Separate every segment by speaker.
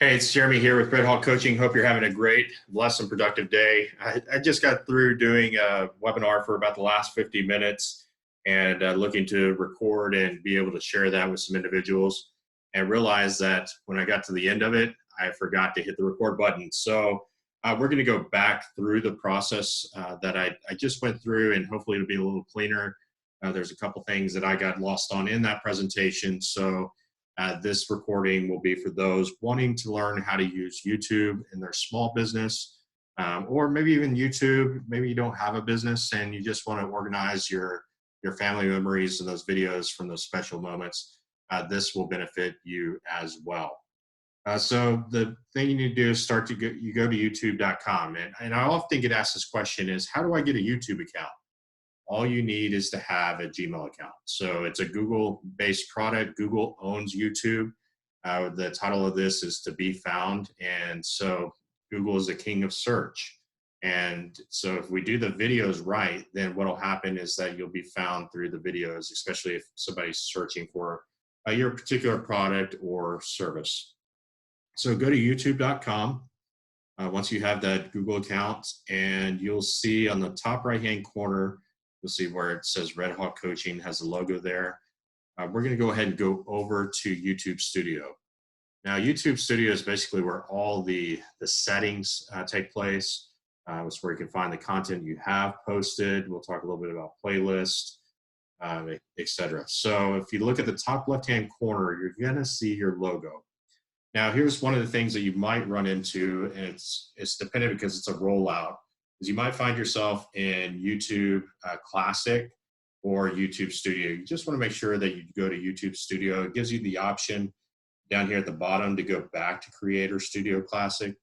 Speaker 1: Hey, it's Jeremy here with Red Hawk Coaching. Hope you're having a great, blessed, and productive day. I just got through doing a webinar for about the last 50 minutes and looking to record and be able to share that with some individuals, and realized that when I got to the end of it, I forgot to hit the record button. So we're going to go back through the process that I just went through, and hopefully it'll be a little cleaner. There's a couple things that I got lost on in that presentation. So this recording will be for those wanting to learn how to use YouTube in their small business, or maybe even YouTube. Maybe you don't have a business and you just want to organize your family memories and those videos from those special moments. This will benefit you as well. So the thing you need to do is go to youtube.com. And I often get asked this question is, how do I get a YouTube account? All you need is to have a Gmail account. So it's a Google-based product. Google owns YouTube. The title of this is To Be Found. And so Google is the king of search. And so if we do the videos right, then what will happen is that you'll be found through the videos, especially if somebody's searching for your particular product or service. So go to youtube.com. Once you have that Google account, and you'll see on the top right-hand corner, you'll see where it says Red Hawk Coaching, has a logo there. We're going to go ahead and go over to YouTube Studio. Now, YouTube Studio is basically where all the settings take place. It's where you can find the content you have posted. We'll talk a little bit about playlists, etc. So if you look at the top left-hand corner, you're going to see your logo. Now, here's one of the things that you might run into, and it's dependent because it's a rollout. You might find yourself in YouTube Classic or YouTube Studio. You just want to make sure that you go to YouTube Studio. It gives you the option down here at the bottom to go back to Creator Studio Classic.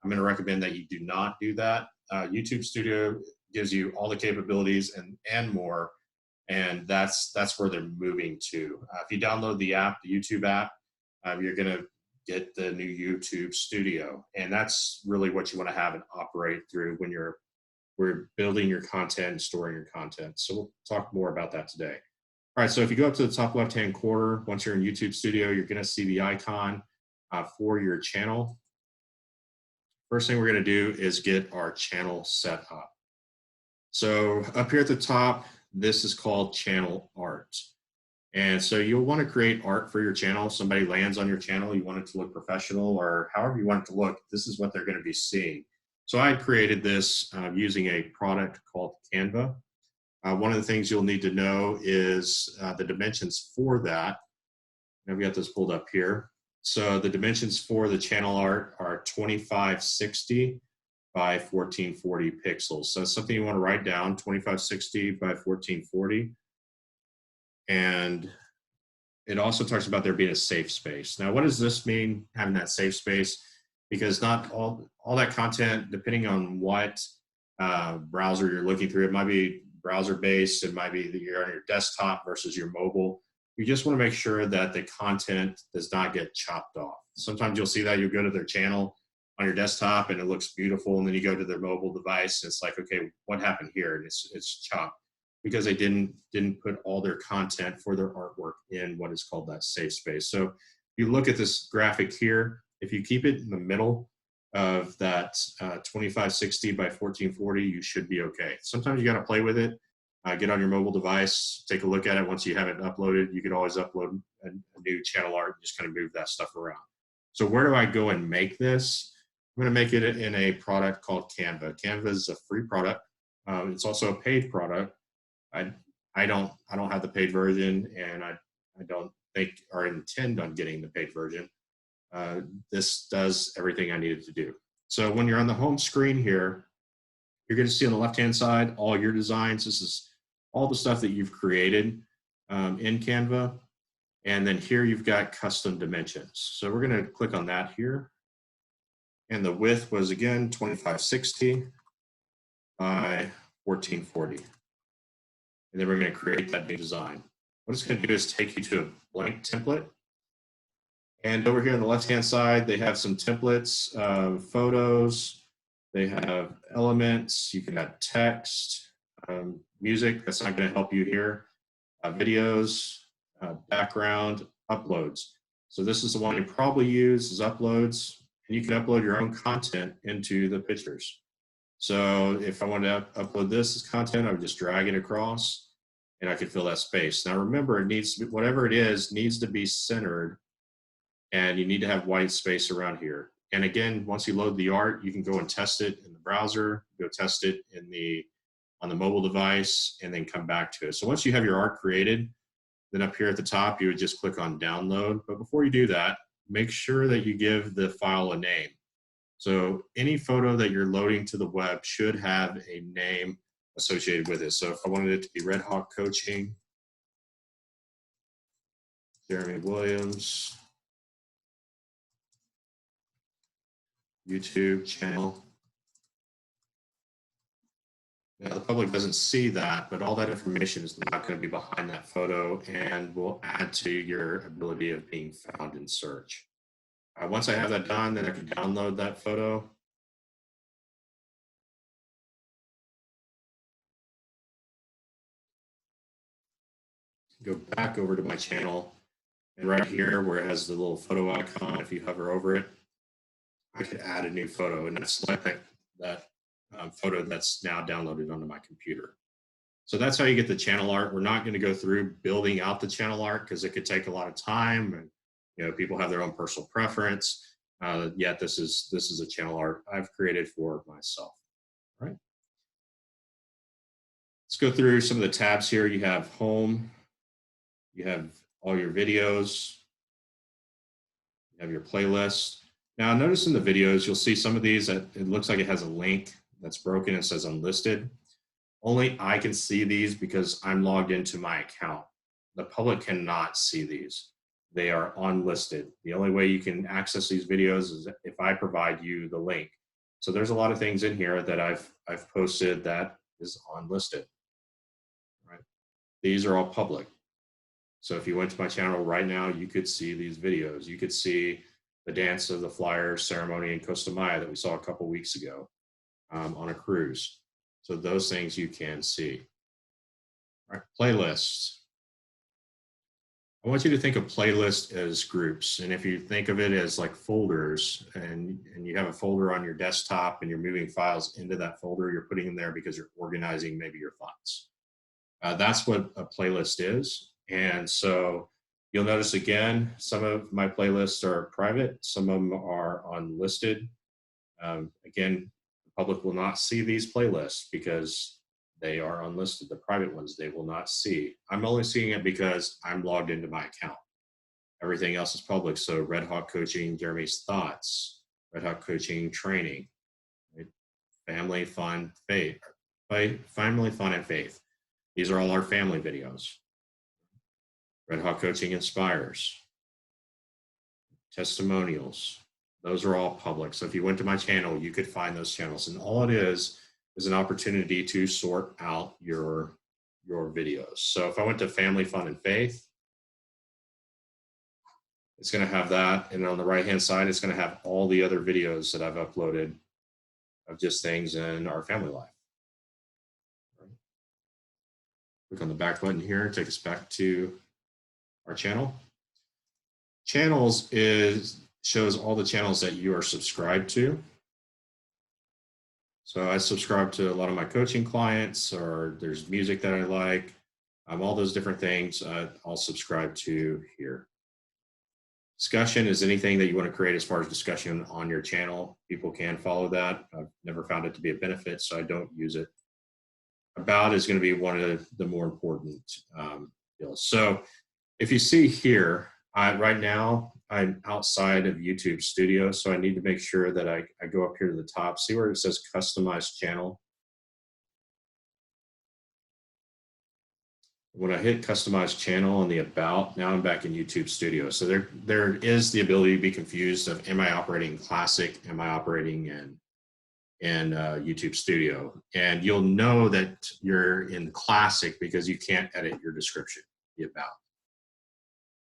Speaker 1: I'm going to recommend that you do not do that. YouTube Studio gives you all the capabilities and more, and that's where they're moving to. If you download the app, the YouTube app, you're going to get the new YouTube Studio, and that's really what you want to have and operate through when we're building your content and storing your content. So we'll talk more about that today. All right, so if you go up to the top left-hand corner, once you're in YouTube Studio, you're gonna see the icon for your channel. First thing we're gonna do is get our channel set up. So up here at the top, this is called channel art. And so you'll wanna create art for your channel. Somebody lands on your channel, you want it to look professional, or however you want it to look, this is what they're gonna be seeing. So I created this using a product called Canva. One of the things you'll need to know is the dimensions for that. I've got this pulled up here. So the dimensions for the channel art are 2560 by 1440 pixels. So it's something you want to write down, 2560 by 1440. And it also talks about there being a safe space. Now, what does this mean, having that safe space? Because not all that content, depending on what browser you're looking through, it might be browser-based, it might be that you're on your desktop versus your mobile. You just want to make sure that the content does not get chopped off. Sometimes you'll see that you'll go to their channel on your desktop and it looks beautiful, and then you go to their mobile device and it's like, okay, what happened here? And it's chopped because they didn't put all their content for their artwork in what is called that safe space. So if you look at this graphic here, if you keep it in the middle of that 2560 by 1440, you should be okay. Sometimes you got to play with it. Get on your mobile device, take a look at it. Once you have it uploaded, you can always upload a new channel art and just kind of move that stuff around. So where do I go and make this? I'm going to make it in a product called Canva. Canva is a free product. It's also a paid product. I don't have the paid version, and I don't think or intend on getting the paid version. This does everything I needed to do. So when you're on the home screen here, you're going to see on the left-hand side all your designs. This is all the stuff that you've created in Canva. And then here you've got custom dimensions. So we're going to click on that here. And the width was, again, 2560 by 1440. And then we're going to create that new design. What it's going to do is take you to a blank template. And over here on the left-hand side, they have some templates of photos. They have elements. You can add text, music. That's not going to help you here. Videos, background, uploads. So this is the one you probably use, is uploads. and you can upload your own content into the pictures. So if I wanted to upload this as content, I would just drag it across and I could fill that space. Now remember, it needs to be, whatever it is needs to be centered, and you need to have white space around here. And again, once you load the art, you can go and test it in the browser, go test it on the mobile device, and then come back to it. So once you have your art created, then up here at the top, you would just click on download. But before you do that, make sure that you give the file a name. So any photo that you're loading to the web should have a name associated with it. So if I wanted it to be Red Hawk Coaching, Jeremy Williams, YouTube channel. Now the public doesn't see that, but all that information is not going to be behind that photo and will add to your ability of being found in search. Once I have that done, then I can download that photo. Go back over to my channel, and right here where it has the little photo icon, if you hover over it, I could add a new photo, and that's select that photo that's now downloaded onto my computer. So that's how you get the channel art. We're not going to go through building out the channel art because it could take a lot of time, and people have their own personal preference. Yet this is a channel art I've created for myself. All right. Let's go through some of the tabs here. You have home, you have all your videos, you have your playlist. Now notice in the videos, you'll see some of these that it looks like it has a link that's broken and says unlisted. Only I can see these because I'm logged into my account. The public cannot see these. They are unlisted. The only way you can access these videos is if I provide you the link. So there's a lot of things in here that I've posted that is unlisted. Right? These are all public. So if you went to my channel right now, you could see these videos. You could see the Dance of the Flyer ceremony in Costa Maya that we saw a couple weeks ago on a cruise. So those things you can see. All right, playlists. I want you to think of playlists as groups. And if you think of it as like folders, and you have a folder on your desktop and you're moving files into that folder, you're putting them there because you're organizing maybe your thoughts. That's what a playlist is. And so you'll notice again, some of my playlists are private, some of them are unlisted. Again, the public will not see these playlists because they are unlisted. The private ones, they will not see. I'm only seeing it because I'm logged into my account. Everything else is public. So Red Hawk Coaching, Jeremy's Thoughts, Red Hawk Coaching Training, right? Family, Fun, Faith, Family, Fun, and Faith. These are all our family videos. Red Hawk Coaching Inspires, Testimonials. Those are all public. So if you went to my channel, you could find those channels. And all it is an opportunity to sort out your videos. So if I went to Family, Fun, and Faith, it's going to have that. And on the right-hand side, it's going to have all the other videos that I've uploaded of just things in our family life. Click on the back button here, take us back to our channel. Channels shows all the channels that you are subscribed to. So I subscribe to a lot of my coaching clients, or there's music that I like, all those different things I'll subscribe to here. Discussion is anything that you want to create as far as discussion on your channel. People can follow that. I've never found it to be a benefit, so I don't use it. About is going to be one of the more important deals. So if you see here, right now, I'm outside of YouTube Studio, so I need to make sure that I go up here to the top, see where it says Customize Channel. When I hit Customize Channel on the About, now I'm back in YouTube Studio. So there is the ability to be confused of, am I operating Classic? Am I operating in YouTube Studio? And you'll know that you're in Classic because you can't edit your description, the About.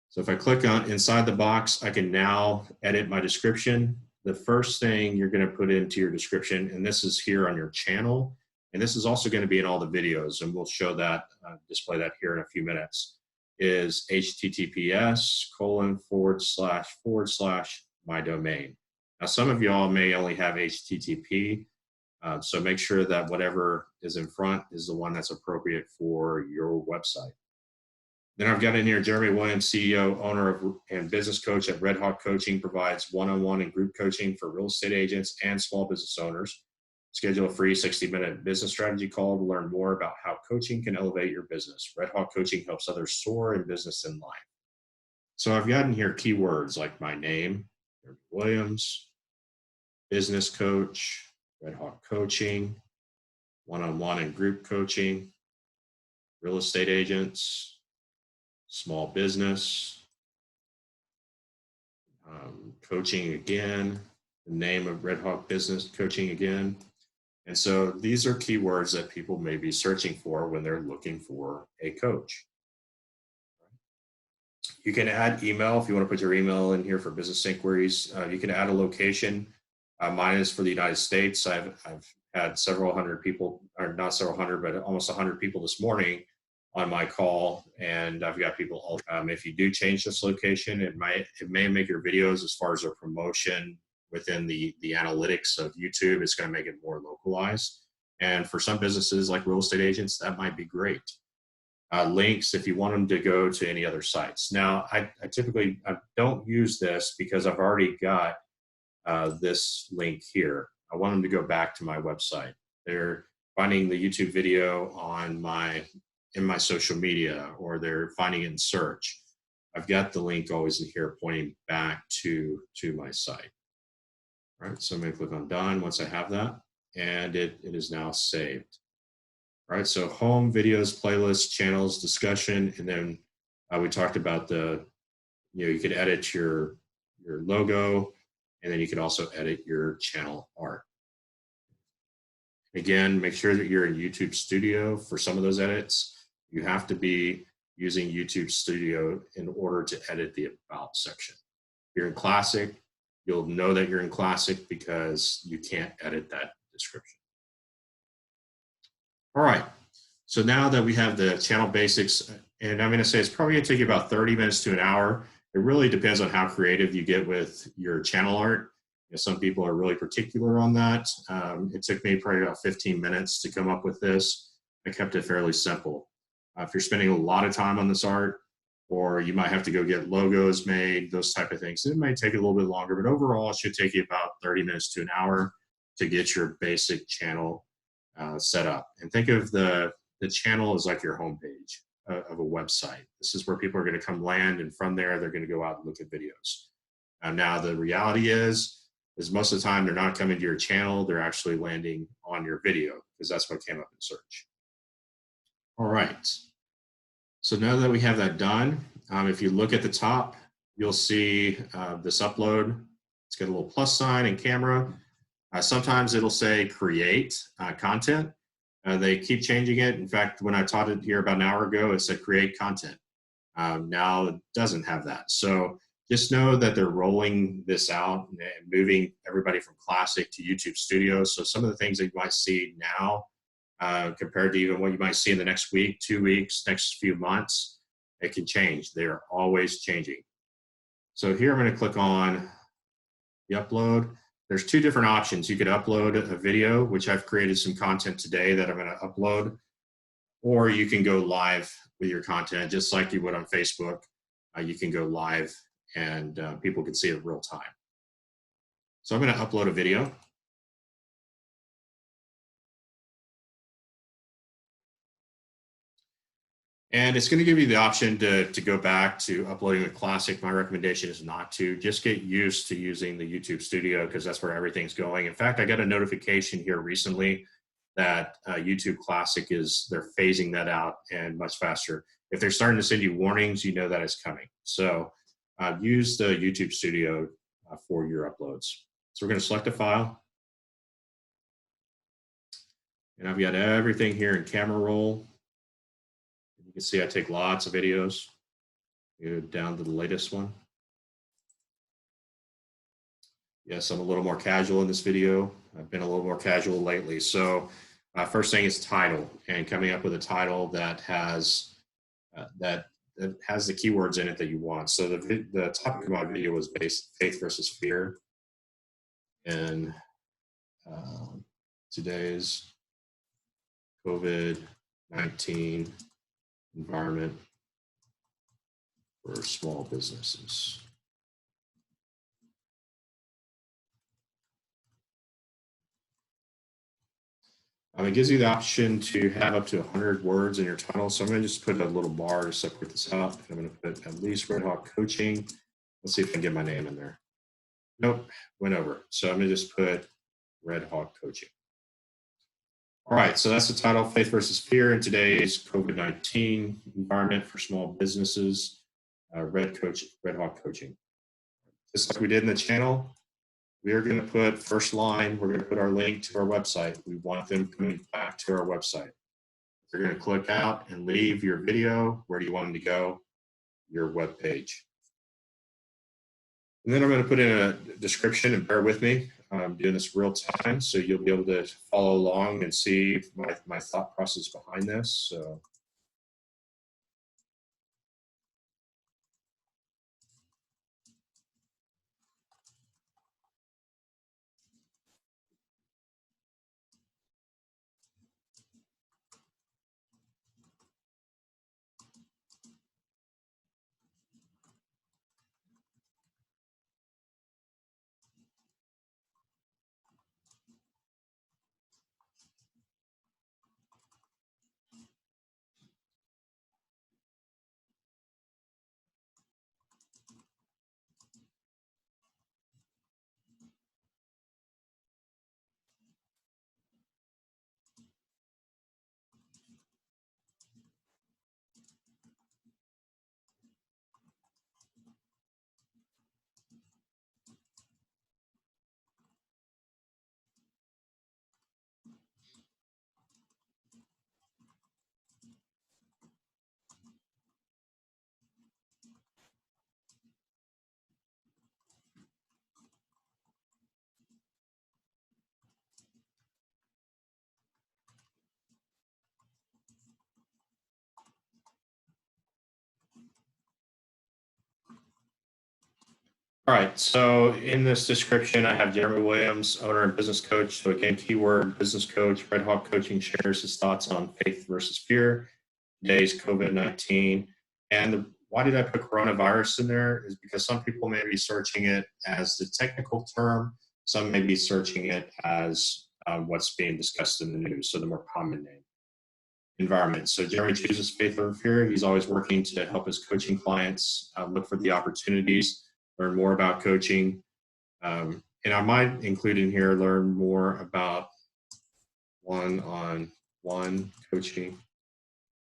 Speaker 1: So if I click on inside the box, I can now edit my description. The first thing you're going to put into your description, and this is here on your channel, and this is also going to be in all the videos, and we'll show that, display that here in a few minutes, is https:// my domain. Now, some of y'all may only have HTTP, so make sure that whatever is in front is the one that's appropriate for your website. Then I've got in here Jeremy Williams, CEO, owner of and business coach at Red Hawk Coaching, provides one-on-one and group coaching for real estate agents and small business owners. Schedule a free 60-minute business strategy call to learn more about how coaching can elevate your business. Red Hawk Coaching helps others soar in business and life. So I've got in here keywords like my name, Jeremy Williams, business coach, Red Hawk Coaching, one-on-one and group coaching, real estate agents, small business, coaching again, the name of Red Hawk Business Coaching again. And so these are keywords that people may be searching for when they're looking for a coach. You can add email if you want to put your email in here for business inquiries. You can add a location. Mine is for the United States. I've had several hundred people, or not several hundred, but almost 100 people this morning on my call, and I've got people all. If you do change this location, it may make your videos, as far as their promotion within the analytics of YouTube, it's going to make it more localized. And for some businesses like real estate agents, that might be great. Links if you want them to go to any other sites. Now, I typically don't use this because I've already got this link here. I want them to go back to my website. They're finding the YouTube video in my social media, or they're finding it in search. I've got the link always in here pointing back to my site. All right, so I'm going to click on done once I have that, and it is now saved. All right, so home, videos, playlists, channels, discussion, and then we talked about you could edit your logo, and then you could also edit your channel art. Again, make sure that you're in YouTube Studio for some of those edits. You have to be using YouTube Studio in order to edit the About section. If you're in Classic, you'll know that you're in Classic because you can't edit that description. All right, so now that we have the channel basics, and I'm going to say it's probably going to take you about 30 minutes to an hour. It really depends on how creative you get with your channel art. Some people are really particular on that. It took me probably about 15 minutes to come up with this. I kept it fairly simple. If you're spending a lot of time on this art, or you might have to go get logos made, those type of things, it might take a little bit longer, but overall it should take you about 30 minutes to an hour to get your basic channel set up. And think of the channel as like your homepage of a website. This is where people are going to come land, and from there they're going to go out and look at videos. Now the reality is most of the time they're not coming to your channel, they're actually landing on your video because that's what came up in search. All right, so now that we have that done, if you look at the top, you'll see this upload. It's got a little plus sign and camera. Sometimes it'll say create content. They keep changing it. In fact, when I taught it here about an hour ago, it said create content. Now it doesn't have that. So just know that they're rolling this out and moving everybody from Classic to YouTube Studio. So some of the things that you might see now compared to even what you might see in the next week, 2 weeks, next few months, it can change. They're always changing. So here I'm going to click on the upload. There's two different options. You could upload a video, which I've created some content today that I'm going to upload, or you can go live with your content just like you would on Facebook. You can go live and people can see it real time. So I'm going to upload a video. And it's going to give you the option to go back to uploading with Classic. My recommendation is not to. Just get used to using the YouTube Studio because that's where everything's going. In fact, I got a notification here recently that YouTube Classic they're phasing that out and much faster. If they're starting to send you warnings, you know that it's coming. So use the YouTube Studio for your uploads. So we're going to select a file. And I've got everything here in camera roll. You can see I take lots of videos. Go down to the latest one. Yes, I'm a little more casual in this video. I've been a little more casual lately. So first thing is title, and coming up with a title that has the keywords in it that you want. So the topic of my video was faith versus fear. in today's COVID-19 environment for small businesses. It gives you the option to have up to 100 words in your title. So I'm going to just put a little bar to separate this out. I'm going to put at least Red Hawk Coaching. Let's see if I can get my name in there. Nope, went over. So I'm going to just put Red Hawk Coaching. All right, so that's the title, Faith versus Fear in today's COVID-19 environment for small businesses, Red Hawk Coaching. Just like we did in the channel, we are going to put first line, we're going to put our link to our website. We want them coming back to our website. They're going to click out and leave your video. Where do you want them to go? Your web page. And then I'm going to put in a description, and bear with me. I'm doing this real time, so you'll be able to follow along and see my thought process behind this. So. All right, so in this description, I have Jeremy Williams, owner and business coach. So again, keyword business coach. Red Hawk Coaching shares his thoughts on faith versus fear, today's COVID-19. And why did I put coronavirus in there is because some people may be searching it as the technical term. Some may be searching it as what's being discussed in the news, so the more common name. Environment. So Jeremy chooses faith over fear. He's always working to help his coaching clients look for the opportunities, learn more about coaching. And I might include in here, learn more about one-on-one coaching,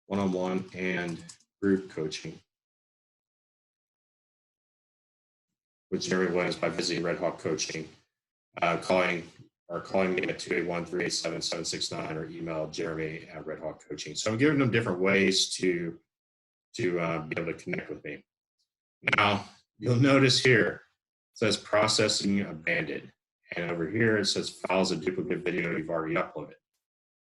Speaker 1: one-on-one and group coaching with Jeremy Williams by visiting Red Hawk Coaching, calling me at 281-387-769 or email Jeremy at Red Hawk Coaching. So I'm giving them different ways to be able to connect with me. Now, you'll notice here, it says processing abandoned. And over here, it says files a duplicate video you've already uploaded.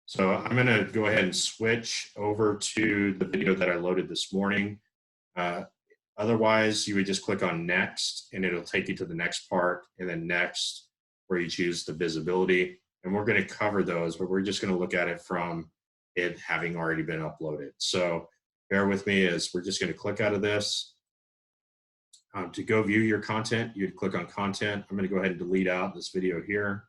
Speaker 1: So I'm going to go ahead and switch over to the video that I loaded this morning. Otherwise, you would just click on next, and it'll take you to the next part, and then next, where you choose the visibility. And we're going to cover those, but we're just going to look at it from it having already been uploaded. So bear with me as we're just going to click out of this. To go view your content, you'd click on content. I'm going to go ahead and delete out this video here.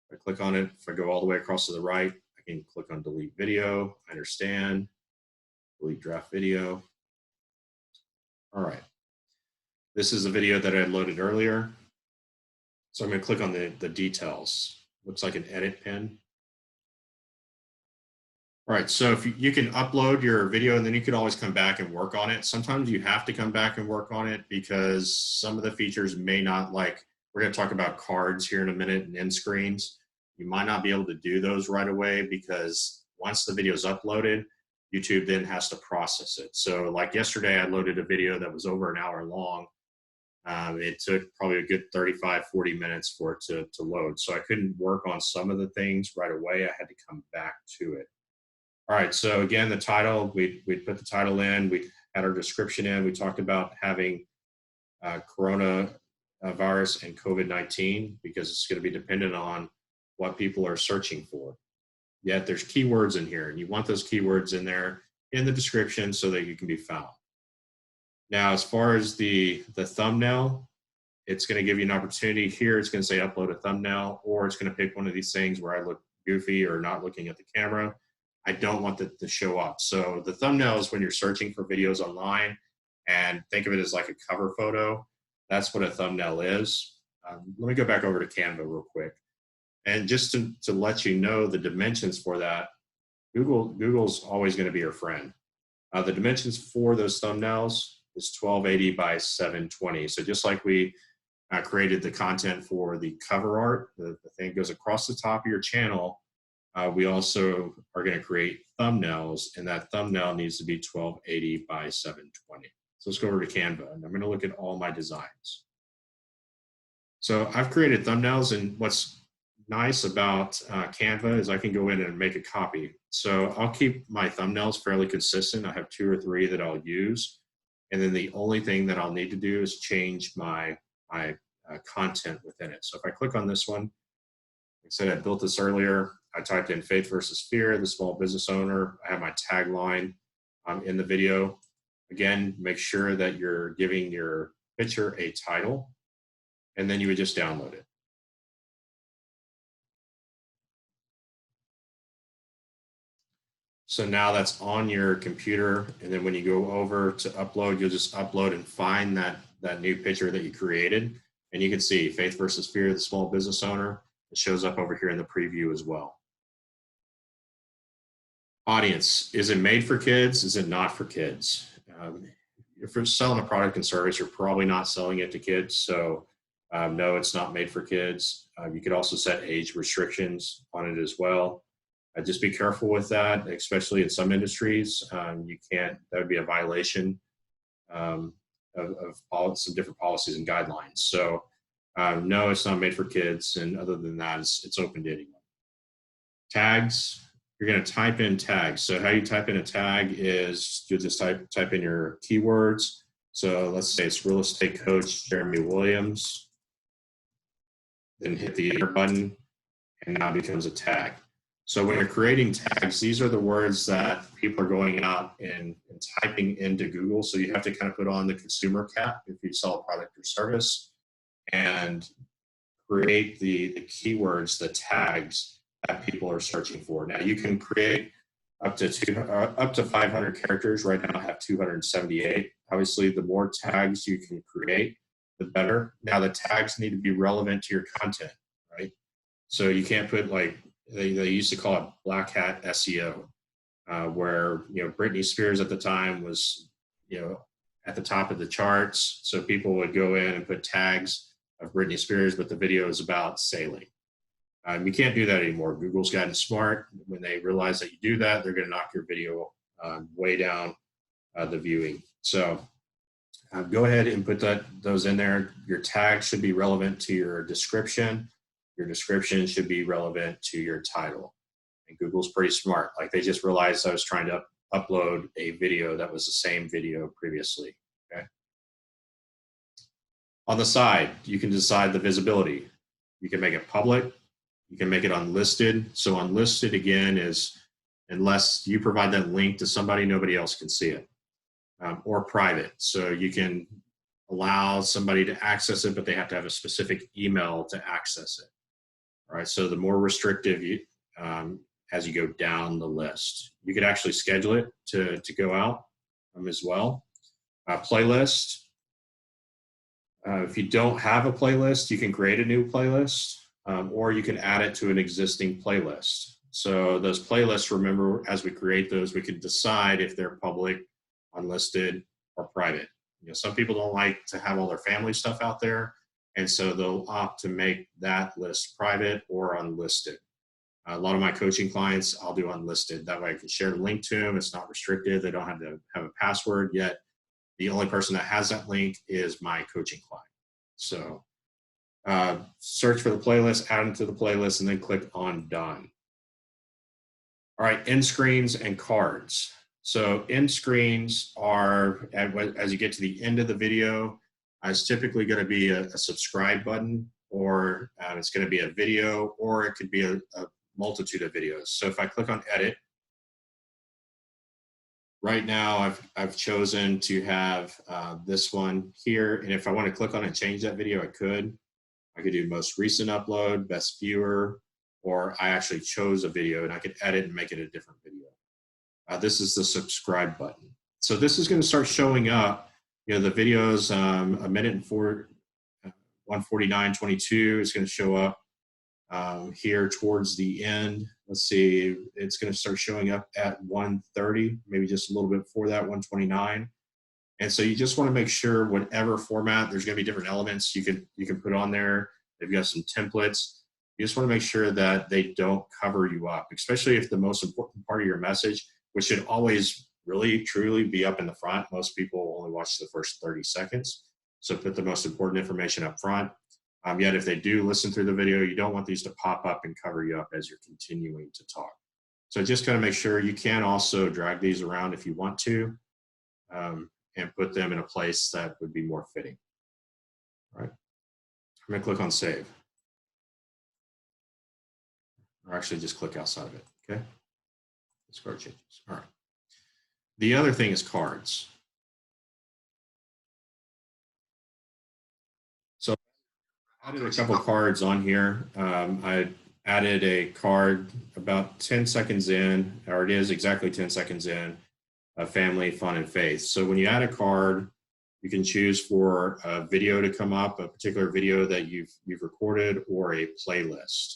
Speaker 1: If I click on it, if I go all the way across to the right, I can click on delete video. I understand. Delete draft video. All right. This is a video that I loaded earlier. So I'm going to click on the details. Looks like an edit pen. All right, so if you can upload your video and then you can always come back and work on it. Sometimes you have to come back and work on it because some of the features may not, like we're going to talk about cards here in a minute and end screens. You might not be able to do those right away because once the video is uploaded, YouTube then has to process it. So like yesterday, I loaded a video that was over an hour long. It took probably a good 35, 40 minutes for it to load. So I couldn't work on some of the things right away. I had to come back to it. All right, so again, the title, we put the title in, we had our description in, we talked about having virus and COVID-19 because it's going to be dependent on what people are searching for. Yet there's keywords in here, and you want those keywords in there in the description so that you can be found. Now, as far as the thumbnail, it's going to give you an opportunity here. It's going to say upload a thumbnail, or it's going to pick one of these things where I look goofy or not looking at the camera. I don't want that to show up. So the thumbnail is when you're searching for videos online, and think of it as like a cover photo. That's what a thumbnail is. Let me go back over to Canva real quick. And just to let you know the dimensions for that, Google's always going to be your friend. The dimensions for those thumbnails is 1280 by 720. So just like we created the content for the cover art, the thing goes across the top of your channel, we also are going to create thumbnails, and that thumbnail needs to be 1280 by 720. So let's go over to Canva, and I'm going to look at all my designs. So I've created thumbnails, and what's nice about Canva is I can go in and make a copy. So I'll keep my thumbnails fairly consistent. I have 2 or 3 that I'll use. And then the only thing that I'll need to do is change my content within it. So if I click on this one, like I said, I built this earlier. I typed in faith versus fear, the small business owner. I have my tagline in the video. Again, make sure that you're giving your picture a title, and then you would just download it. So now that's on your computer, and then when you go over to upload, you'll just upload and find that new picture that you created. And you can see faith versus fear, the small business owner. It shows up over here in the preview as well. Audience, is it made for kids? Is it not for kids? If you're selling a product and service, you're probably not selling it to kids. So no, it's not made for kids. You could also set age restrictions on it as well. Just be careful with that, especially in some industries. You can't, that would be a violation of some different policies and guidelines. So no, it's not made for kids. And other than that, it's open to anyone. Tags, you're going to type in tags. So how you type in a tag is you'll just type in your keywords. So let's say it's real estate coach Jeremy Williams. Then hit the enter button, and now it becomes a tag. So when you're creating tags, these are the words that people are going out and typing into Google. So you have to kind of put on the consumer cap if you sell a product or service, and create the keywords, the tags that people are searching for. Now you can create up to 500 characters. Right now I have 278. Obviously, the more tags you can create, the better. Now the tags need to be relevant to your content, right? So you can't put like, they used to call it black hat SEO, where, you know, Britney Spears at the time was, you know, at the top of the charts. So people would go in and put tags of Britney Spears, but the video is about sailing. You can't do that anymore. Google's gotten smart. When they realize that you do that, they're going to knock your video way down the viewing. So go ahead and put those in there. Your tag should be relevant to your description. Your description should be relevant to your title. And Google's pretty smart. Like, they just realized I was trying to upload a video that was the same video previously. Okay. On the side, you can decide the visibility. You can make it public. You can make it unlisted. So unlisted, again, is unless you provide that link to somebody, nobody else can see it. Or private. So you can allow somebody to access it, but they have to have a specific email to access it. All right, so the more restrictive as you go down the list. You could actually schedule it to go out as well. Playlist. If you don't have a playlist, you can create a new playlist, or you can add it to an existing playlist. So those playlists, remember, as we create those, we can decide if they're public, unlisted, or private. You know, some people don't like to have all their family stuff out there, and so they'll opt to make that list private or unlisted. A lot of my coaching clients, I'll do unlisted. That way I can share the link to them. It's not restricted. They don't have to have a password yet. The only person that has that link is my coaching client. So search for the playlist, add them to the playlist, and then click on done. All right, end screens and cards. So end screens are, as you get to the end of the video, It's typically going to be a subscribe button, or it's going to be a video, or it could be a multitude of videos. So if I click on edit, right now I've chosen to have this one here. And if I want to click on and change that video, I could do most recent upload, best viewer, or I actually chose a video and I could edit and make it a different video. This is the subscribe button. So this is going to start showing up. You know, the videos, a minute and 149.22 is going to show up here towards the end. Let's see, it's going to start showing up at 1:30, maybe just a little bit before that, 1:29. And so you just want to make sure whatever format, there's going to be different elements you can put on there. They've got some templates. You just want to make sure that they don't cover you up, especially if the most important part of your message, which should always really truly be up in the front. Most people only watch the first 30 seconds. So put the most important information up front. Yet if they do listen through the video, you don't want these to pop up and cover you up as you're continuing to talk. So just got to make sure you can also drag these around if you want to, and put them in a place that would be more fitting. All right. I'm going to click on save. Or actually just click outside of it. Okay. Discard changes. All right. The other thing is cards. So I added a couple cards on here. I added a card about 10 seconds in, or it is exactly 10 seconds in, family, fun, and faith. So when you add a card, you can choose for a video to come up, a particular video that you've recorded, or a playlist.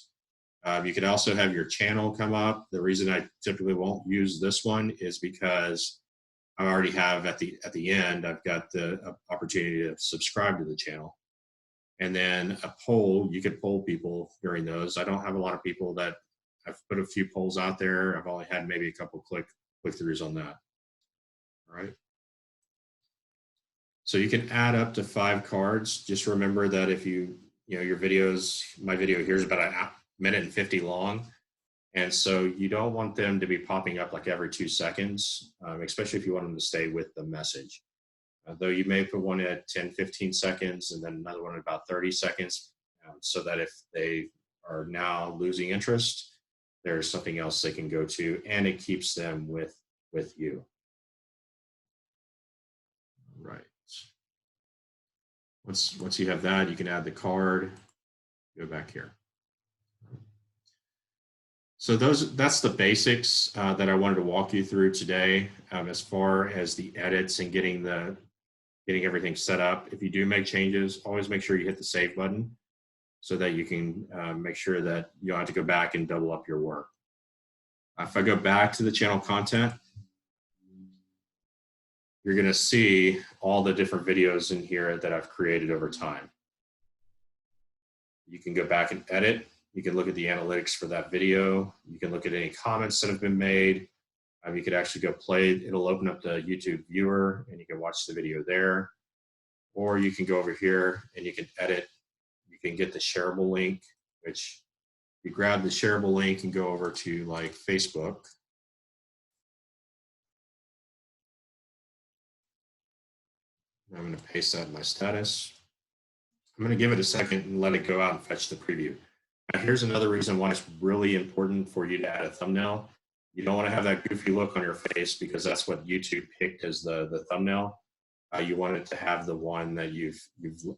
Speaker 1: You could also have your channel come up. The reason I typically won't use this one is because I already have at the end, I've got the opportunity to subscribe to the channel. And then a poll, you could poll people during those. I don't have a lot of people that I've put a few polls out there. I've only had maybe a couple click-throughs on that. All right. So you can add up to 5 cards. Just remember that if your videos, my video here is about a minute and 50 long. And so you don't want them to be popping up like every 2 seconds, especially if you want them to stay with the message. Though you may put one at 10, 15 seconds and then another one at about 30 seconds, so that if they are now losing interest, there's something else they can go to, and it keeps them with you. Right. Once you have that, you can add the card, go back here. So that's the basics that I wanted to walk you through today, as far as the edits and getting everything set up. If you do make changes, always make sure you hit the save button so that you can make sure that you don't have to go back and double up your work. If I go back to the channel content, you're going to see all the different videos in here that I've created over time. You can go back and edit. You can look at the analytics for that video. You can look at any comments that have been made. You could actually go play. It'll open up the YouTube viewer and you can watch the video there. Or you can go over here and you can edit. You can get the shareable link, which you grab the shareable link and go over to like Facebook. I'm going to paste that in my status. I'm going to give it a second and let it go out and fetch the preview. Now, here's another reason why it's really important for you to add a thumbnail. You don't want to have that goofy look on your face because that's what YouTube picked as the thumbnail. You want it to have the one that you've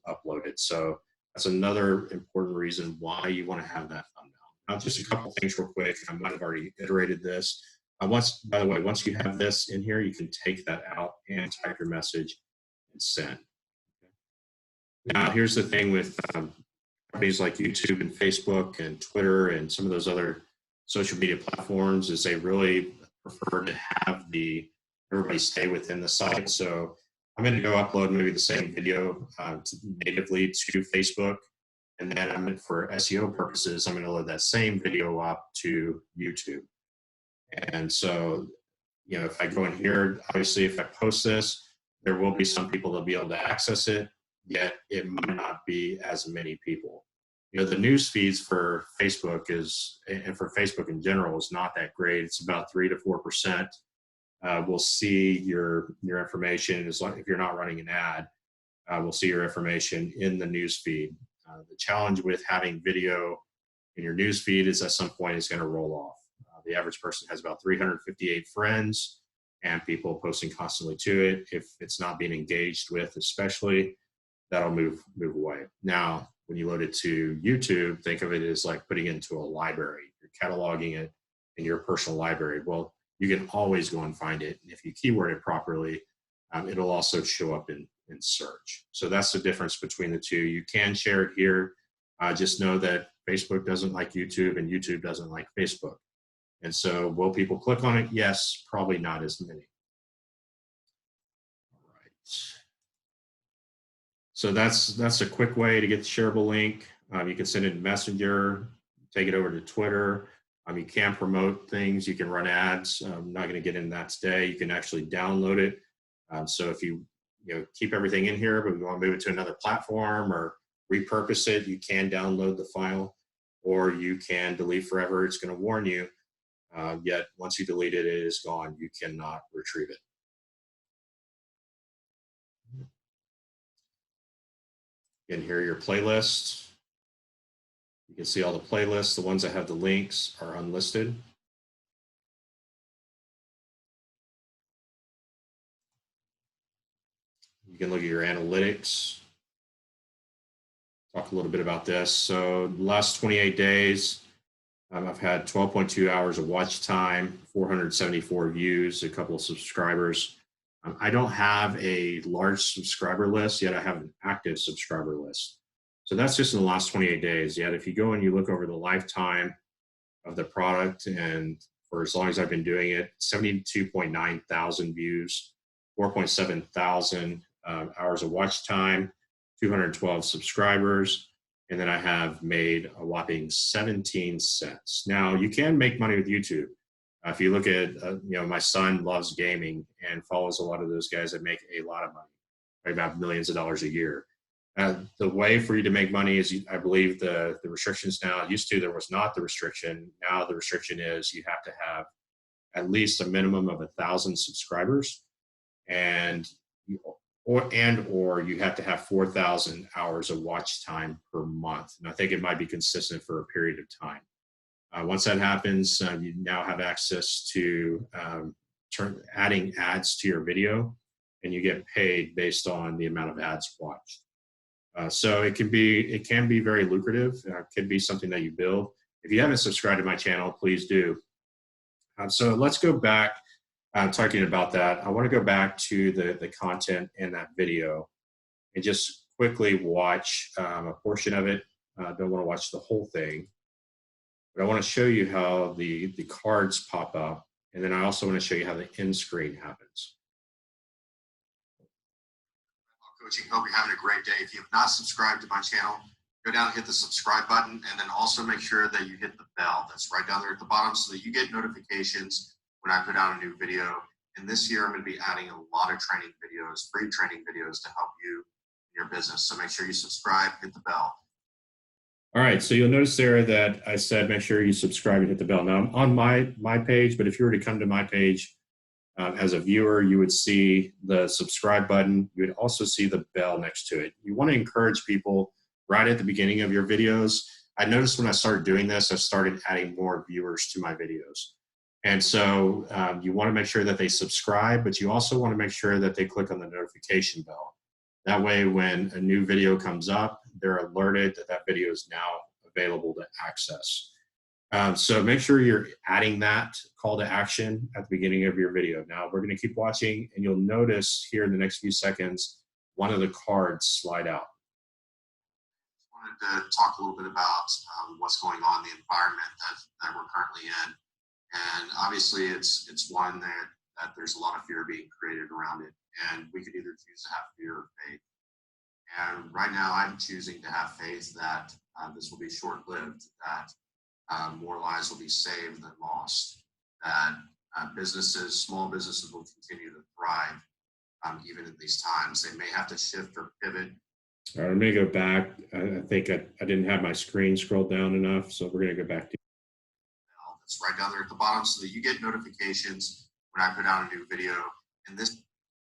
Speaker 1: uploaded. So that's another important reason why you want to have that thumbnail. Now, just a couple things real quick. I might have already iterated this. By the way, once you have this in here, you can take that out and type your message and send. Now, here's the thing with companies like YouTube and Facebook and Twitter and some of those other social media platforms is they really prefer to have everybody stay within the site. So I'm going to go upload maybe the same video natively to Facebook. And then for SEO purposes, I'm going to load that same video up to YouTube. And so, if I go in here, obviously if I post this, there will be some people that'll be able to access it, yet it might not be as many people. The news feeds for Facebook and for Facebook in general is not that great. It's about 3 to 4%. We'll see your information as long if you're not running an ad. will see your information in the news feed. The challenge with having video in your news feed is at some point it's going to roll off. The average person has about 358 friends and people posting constantly to it. If it's not being engaged with, especially, that'll move away. Now, when you load it to YouTube, think of it as like putting it into a library. You're cataloging it in your personal library. Well, you can always go and find it. And if you keyword it properly, it'll also show up in search. So that's the difference between the two. You can share it here. Just know that Facebook doesn't like YouTube and YouTube doesn't like Facebook. And so will people click on it? Yes, probably not as many. All right. So that's a quick way to get the shareable link. You can send it in Messenger, take it over to Twitter. You can promote things. You can run ads. I'm not going to get into that today. You can actually download it. So if you keep everything in here, but you want to move it to another platform or repurpose it, you can download the file, or you can delete forever. It's going to warn you. Yet once you delete it, it is gone. You cannot retrieve it. Again, here are your playlists. You can see all the playlists. The ones that have the links are unlisted. You can look at your analytics. Talk a little bit about this. So the last 28 days, I've had 12.2 hours of watch time, 474 views, a couple of subscribers. I don't have a large subscriber list, yet I have an active subscriber list. So that's just in the last 28 days. Yet if you go and you look over the lifetime of the product, and for as long as I've been doing it, 72.9 thousand views, 4.7 thousand hours of watch time, 212 subscribers, and then I have made a whopping 17 cents. Now, you can make money with YouTube. If you look at, my son loves gaming and follows a lot of those guys that make a lot of money, right, about millions of dollars a year. The way for you to make money is, I believe the restrictions now, used to there was not the restriction. Now the restriction is you have to have at least a minimum of 1,000 subscribers, and or you have to have 4,000 hours of watch time per month. And I think it might be consistent for a period of time. Once that happens, you now have access to adding ads to your video, and you get paid based on the amount of ads watched. So it can be very lucrative. It could be something that you build. If you haven't subscribed to my channel, please do. So let's go back. Talking about that, I want to go back to the content in that video and just quickly watch a portion of it. I don't want to watch the whole thing, but I want to show you how the cards pop up, and then I also want to show you how the end screen happens.
Speaker 2: Coaching, hope you're having a great day. If you have not subscribed to my channel, go down and hit the subscribe button, and then also make sure that you hit the bell that's right down there at the bottom so that you get notifications when I put out a new video. And this year I'm going to be adding a lot of training videos, free training videos to help you in your business. So make sure you subscribe, hit the bell.
Speaker 1: All right, so you'll notice there that I said make sure you subscribe and hit the bell. Now I'm on my page, but if you were to come to my page as a viewer, you would see the subscribe button. You would also see the bell next to it. You want to encourage people right at the beginning of your videos. I noticed when I started doing this, I started adding more viewers to my videos. And so you want to make sure that they subscribe, but you also want to make sure that they click on the notification bell. That way, when a new video comes up, they're alerted that that video is now available to access. So make sure you're adding that call to action at the beginning of your video. Now we're going to keep watching, and you'll notice here in the next few seconds, one of the cards slide out.
Speaker 2: I wanted to talk a little bit about what's going on in the environment that we're currently in. And obviously it's one that there's a lot of fear being created around it. And we could either choose to have fear or faith. And right now I'm choosing to have faith that this will be short-lived, that more lives will be saved than lost, that small businesses will continue to thrive even in these times. They may have to shift or pivot.
Speaker 1: All right, I'm going to go back. I think I didn't have my screen scrolled down enough, so we're going to go back to
Speaker 2: it's right down there at the bottom so that you get notifications when I put out a new video. And this.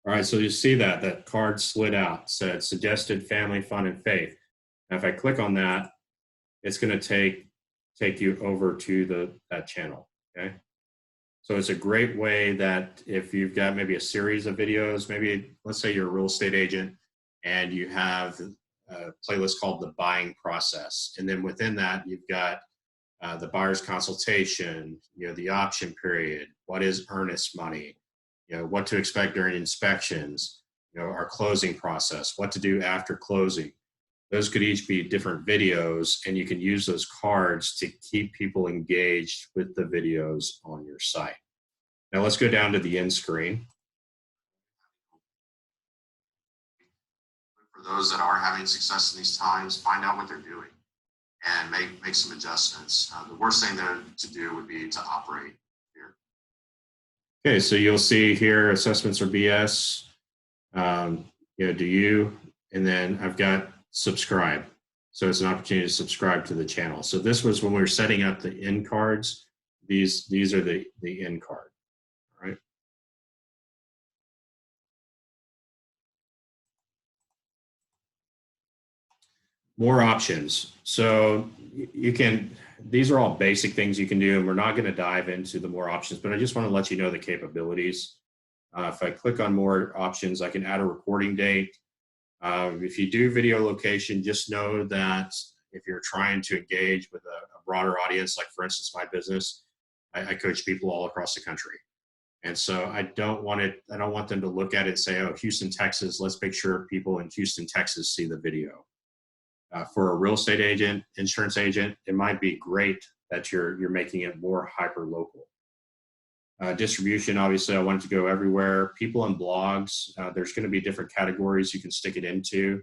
Speaker 1: All right, so you see that card slid out, said suggested family, fun, and faith. Now, if I click on that, it's going to take you over to that channel. Okay, so it's a great way that if you've got maybe a series of videos, maybe let's say you're a real estate agent and you have a playlist called the buying process, and then within that you've got the buyer's consultation, the option period, what is earnest money, what to expect during inspections, our closing process, what to do after closing. Those could each be different videos, and you can use those cards to keep people engaged with the videos on your site. Now let's go down to the end screen.
Speaker 2: For those that are having success in these times, find out what they're doing and make some adjustments. The worst thing to do would be to operate here.
Speaker 1: Okay, so you'll see here assessments are BS. Do you? And then I've got subscribe. So it's an opportunity to subscribe to the channel. So this was when we were setting up the end cards. These are the end card. All right. More options. So you can, these are all basic things you can do, and we're not going to dive into the more options, but I just want to let you know the capabilities. If I click on more options, I can add a recording date. If you do video location, just know that if you're trying to engage with a broader audience, like for instance, my business, I coach people all across the country. And so I don't want them to look at it and say, oh, Houston, Texas, let's make sure people in Houston, Texas see the video. For a real estate agent, insurance agent, it might be great that you're making it more hyper local. Distribution, obviously, I want it to go everywhere. People and blogs, there's going to be different categories you can stick it into.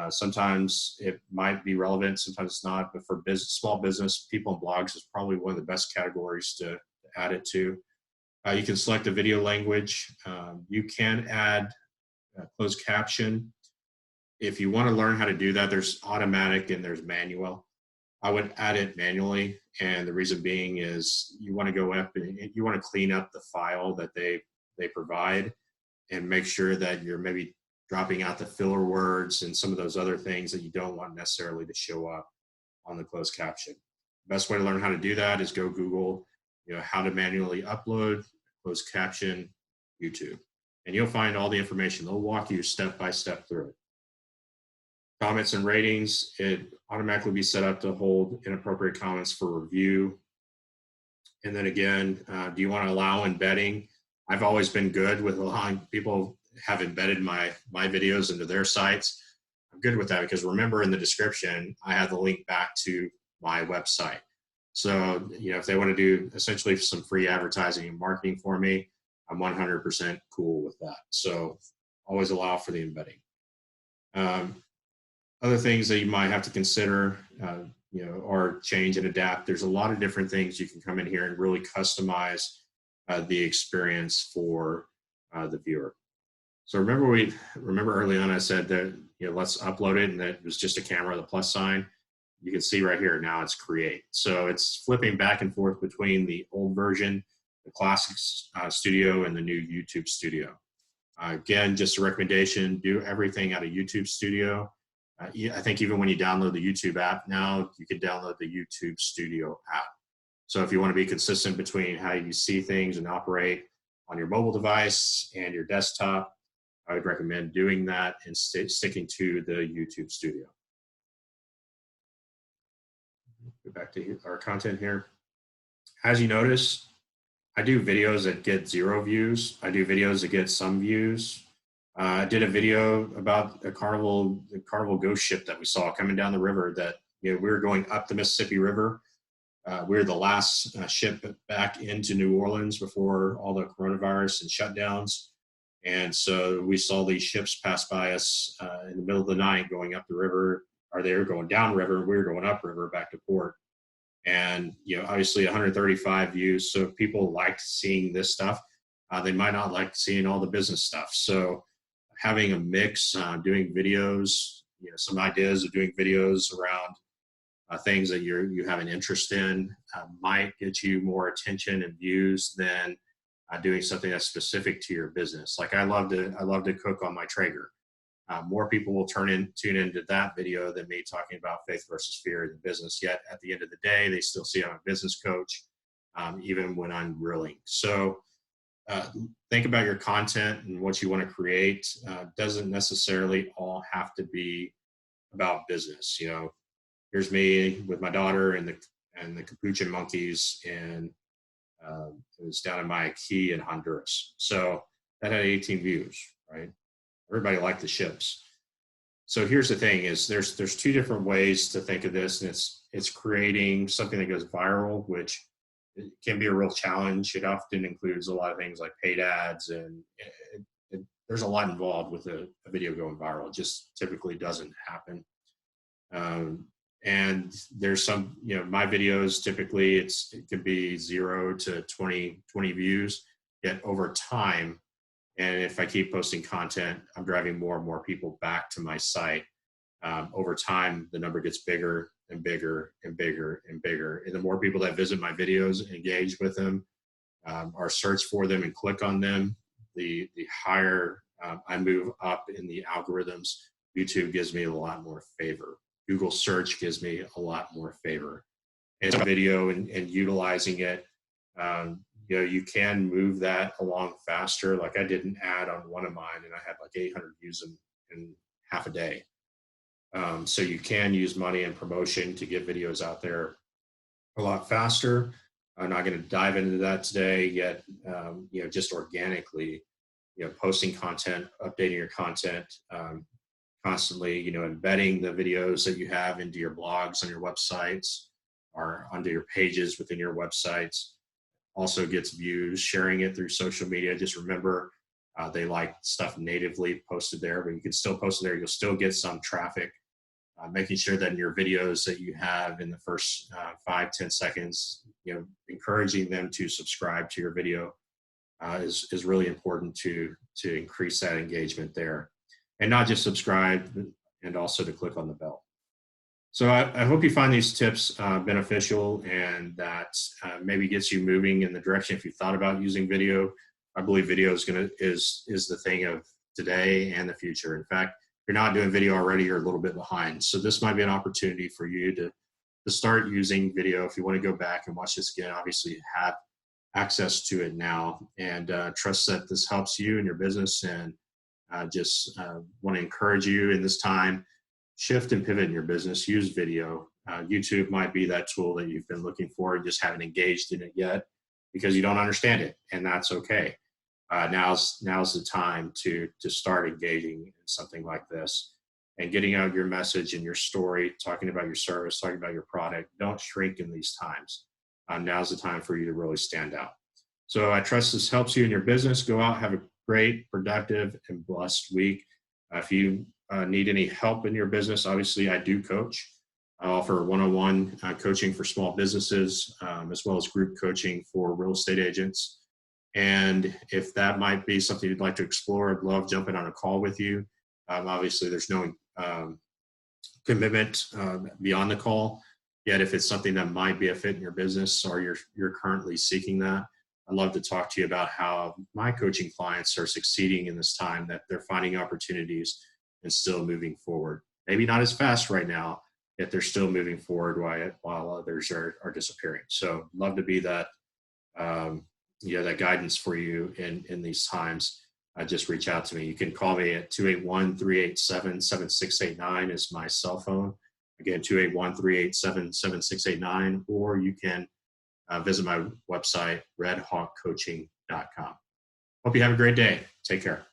Speaker 1: Sometimes it might be relevant, sometimes it's not. But for small business, people and blogs is probably one of the best categories to add it to. You can select a video language. You can add closed caption. If you want to learn how to do that, there's automatic and there's manual. I would add it manually, and the reason being is you want to go up and you want to clean up the file that they provide and make sure that you're maybe dropping out the filler words and some of those other things that you don't want necessarily to show up on the closed caption. Best way to learn how to do that is go Google, how to manually upload closed caption YouTube, and you'll find all the information. They'll walk you step by step through it. Comments and ratings, it automatically be set up to hold inappropriate comments for review. And then again, do you want to allow embedding? I've always been good with allowing people have embedded my videos into their sites. I'm good with that because remember in the description, I have the link back to my website. So, if they want to do essentially some free advertising and marketing for me, I'm 100% cool with that. So always allow for the embedding. Other things that you might have to consider, or change and adapt. There's a lot of different things you can come in here and really customize the experience for the viewer. So remember early on I said that let's upload it, and that it was just a camera, the plus sign. You can see right here now it's create. So it's flipping back and forth between the old version, the classic studio, and the new YouTube studio. Again, just a recommendation: do everything out of YouTube Studio. I think even when you download the YouTube app now, you can download the YouTube Studio app. So if you want to be consistent between how you see things and operate on your mobile device and your desktop, I would recommend doing that and sticking to the YouTube Studio. Go back to our content here. As you notice, I do videos that get 0 views. I do videos that get some views. I did a video about the Carnival ghost ship that we saw coming down the river that, we were going up the Mississippi River. We were the last ship back into New Orleans before all the coronavirus and shutdowns. And so we saw these ships pass by us in the middle of the night going up the river, or they were going down river. We were going up river back to port. And, obviously 135 views. So if people liked seeing this stuff, they might not like seeing all the business stuff. So having a mix, doing videos, some ideas of doing videos around things that you have an interest in might get you more attention and views than doing something that's specific to your business. Like I love to cook on my Traeger. More people will tune into that video than me talking about faith versus fear in the business. Yet at the end of the day, they still see I'm a business coach, even when I'm grilling. So think about your content and what you want to create. Doesn't necessarily all have to be about business. You know, here's me with my daughter and the capuchin monkeys, and it was down in Mayaquis in Honduras. So that had 18 views, right? Everybody liked the ships. So here's the thing: is there's two different ways to think of this, and it's creating something that goes viral, which it can be a real challenge. It often includes a lot of things like paid ads, and there's a lot involved with a video going viral. It just typically doesn't happen. And there's some, you know, my videos typically it could be 0 to 20 views, yet over time, and if I keep posting content, I'm driving more and more people back to my site. Over time, the number gets bigger and bigger and bigger and bigger. And the more people that visit my videos, engage with them, or search for them and click on them, the higher I move up in the algorithms. YouTube gives me a lot more favor. Google search gives me a lot more favor. And video and utilizing it, you know, you can move that along faster. Like I did an ad on one of mine and I had like 800 views in half a day. So you can use money and promotion to get videos out there a lot faster. I'm not going to dive into that today yet. You know, just organically, you know, posting content, updating your content, constantly, you know, embedding the videos that you have into your blogs on your websites or onto your pages within your websites. Also gets views. Sharing it through social media. Just remember, they like stuff natively posted there, but you can still post it there. You'll still get some traffic. Making sure that in your videos that you have in the first 5-10 seconds, you know, encouraging them to subscribe to your video is really important to increase that engagement there. And not just subscribe, and also to click on the bell. So I hope you find these tips beneficial, and that maybe gets you moving in the direction. If you thought about using video, I believe video is the thing of today and the future. In fact, if you're not doing video already, you're a little bit behind. So this might be an opportunity for you to start using video. If you want to go back and watch this again, obviously you have access to it now, and trust that this helps you in your business. And just want to encourage you in this time, shift and pivot in your business, use video. YouTube might be that tool that you've been looking for and just haven't engaged in it yet because you don't understand it, and that's okay. Now's the time to start engaging in something like this and getting out your message and your story, talking about your service, talking about your product. Don't shrink in these times. Now's the time for you to really stand out. So I trust this helps you in your business. Go out, have a great, productive, and blessed week. If you need any help in your business, obviously I do coach. I offer one-on-one coaching for small businesses, as well as group coaching for real estate agents. And if that might be something you'd like to explore, I'd love jumping on a call with you. Obviously, there's no commitment beyond the call. Yet, if it's something that might be a fit in your business, or you're currently seeking that, I'd love to talk to you about how my coaching clients are succeeding in this time, that they're finding opportunities and still moving forward. Maybe not as fast right now, yet they're still moving forward while others are disappearing. So love to be that, that guidance for you in these times. Just reach out to me. You can call me at 281-387-7689 is my cell phone. Again, 281-387-7689, or you can visit my website, redhawkcoaching.com. Hope you have a great day. Take care.